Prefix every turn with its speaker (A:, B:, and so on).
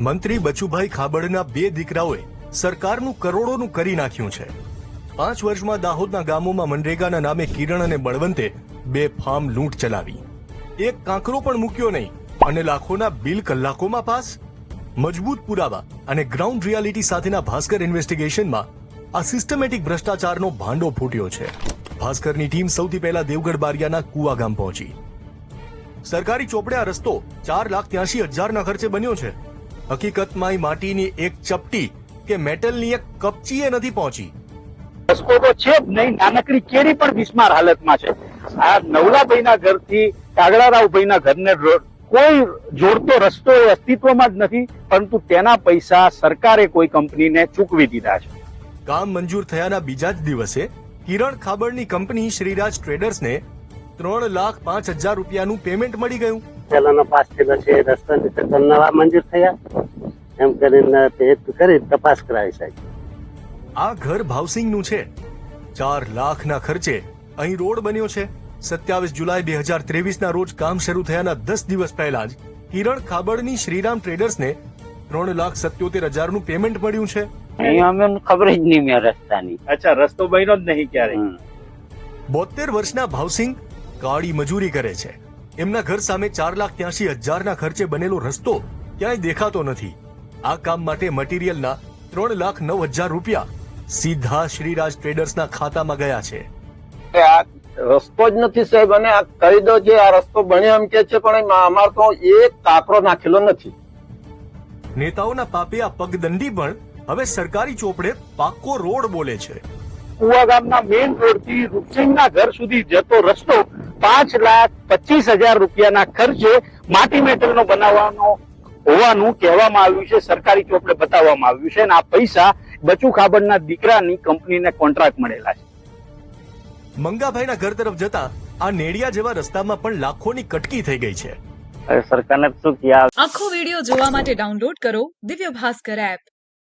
A: મંત્રી બચુભાઈ ખાબડના 2 દીકરાઓએ સરકારનું કરોડોનું કરી નાખ્યું છે। 5 વર્ષમાં દાહોદના ગામોમાં મનરેગાના નામે કિરણ અને બળવંતે 2 ફાર્મ લૂંટ ચલાવી, એક કાંકરો પણ મૂક્યો નહીં અને લાખોના બિલ કલાકોમાં પાસ। મજબૂત પુરાવા અને ગ્રાઉન્ડ રિયાલિટી સાથેના ભાસ્કર ઇન્વેસ્ટિગેશનમાં આ સિસ્ટમેટિક ભ્રષ્ટાચારનો ભાંડો ફૂટ્યો છે। ભાસ્કરની ટીમ સૌથી પહેલા દેવગઢ બારિયાના કુવા ગામ પહોંચી। સરકારી ચોપડે આ રસ્તો 4,83,000ના ખર્ચે બન્યો છે। હકીકતમાં માટીની એક ચપટી કે મેટલની એક કપચીએ નથી પહોંચી।
B: રસ્તો તો છે જ નહીં, નાનકડી કેરી પણ બિસ્માર હાલતમાં છે। આ નવલાભાઈના ઘરથી કાગડારાવભાઈના ઘરને કોઈ જોડતો રસ્તો એ અસ્તિત્વમાં જ નથી, પરંતુ તેના પૈસા સરકારે કોઈ કંપનીને ચૂકવી દીધા છે।
A: કામ મંજૂર થયાના બીજા જ દિવસે કિરણ ખાબડની કંપની શ્રીરાજ ટ્રેડર્સને 3,05,000 રૂપિયાનું પેમેન્ટ મળી ગયું।
C: પેલાનો પાસ થયેલો છે, રસ્તા નવા મંજૂર થયા એમ કરીને કરી તપાસ કરાવી સાહેબ।
A: આ ઘર ભાવસિંગનું છે। 4 લાખના ખર્ચે અહીં રોડ બન્યો છે। 27 જુલાઈ 2023ના રોજ કામ શરૂ થયાના 10 દિવસ પહેલા જ કિરણ ખાબડની શ્રીરામ ટ્રેડર્સને 3,77,000નું પેમેન્ટ મળ્યું છે।
C: અમને ખબર જ નહીં મેં રસ્તાની।
B: અચ્છા, રસ્તો બન્યો જ નહીં ક્યારે।
A: 72 વર્ષના ભાવસિંગ કાળી મજૂરી કરે છે। એમના ઘર સામે 4,83,000ના ખર્ચે બનેલો રસ્તો ક્યાંય દેખાતો નથી। આ કામ માટે મટીરીયલના 3,09,000 રૂપિયા સીધા શ્રીરાજ ટ્રેડર્સના ખાતામાં ગયા છે।
D: આ રસ્તો જ નથી સાહેબ, અને આ કહી દો જે આ રસ્તો બન્યો એમ કે છે, પણ અમાર તો એક કાંકરો નાખેલો નથી।
A: નેતાઓના પાપે આ પગદંડી પણ હવે સરકારી ચોપડે પાક્કો રોડ બોલે છે।
B: કુવા ગામના મેઇન રોડ થી રૂપસિંહના ઘર સુધી જતો રસ્તો 5,25,000 રૂપિયાના ખર્ચે માટી મેટલનો બનાવવાનો હોવાનું કહેવામાં આવ્યું છે, સરકારી ચોપડે બતાવવામાં આવ્યું છે। અને આ પૈસા બચુ ખાબડના દીકરાની કંપનીને કોન્ટ્રાક્ટ મળેલા છે।
A: મંગાભાઈના ઘર તરફ જતા આ નેડિયા જેવા રસ્તામાં પણ લાખોની કટકી થઈ ગઈ છે।
C: સરકારને શું કિયા?
E: આખો વિડિયો જોવા માટે ડાઉનલોડ કરો દિવ્ય ભાસ્કર એપ।